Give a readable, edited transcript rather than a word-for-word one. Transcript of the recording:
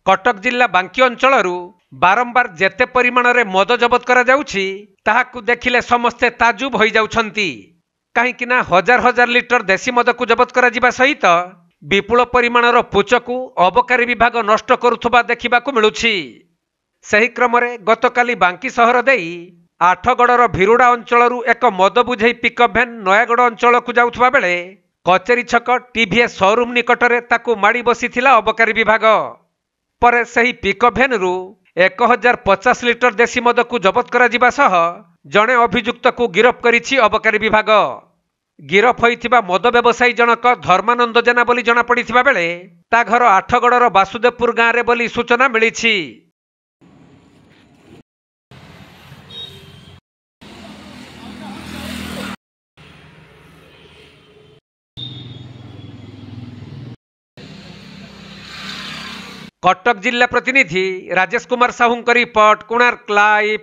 कटक जिला बांकी अंचल बारंबार जेते परिमाण में मद जबत करा जाउछि ताहाकु देखिले समस्ते ताजुब हो जाउछंती। कहीं हजार हजार लिटर देशी मद को जबत करा जिबा सहित विपुल परिमाणर पुचकु अबकारी विभाग नष्ट करुथबा देखिबाकु मिलुछि। सही क्रम रे गतकाली बांकी सहर देई आठगड़र भिरुड़ा अंचलरू एक मद बुझे पिकअप भैन नयागढ़ अंचल को जाउथबा बेले कचेरी छक टीवीएस शोरूम निकटरे ताकू माड़ी बसीथिला अबकारी विभाग। परे सही पिकअप भैन रु 1050 लिटर देशी मद को जबत करा जिबा सह जणे अभियुक्त को गिरफ करिछि अबकारी विभाग। गिरफ होइथिबा मद व्यवसायी जनक धर्मानंद जेना बोली जना पड़िथिबा बेले ता घर आठगड़र वासुदेवपुर गाँव रे बोली सूचना मिलिछि। कटक जिला प्रतिनिधि राजेश कुमार साहू रिपोर्ट, कोणार्क लाइव।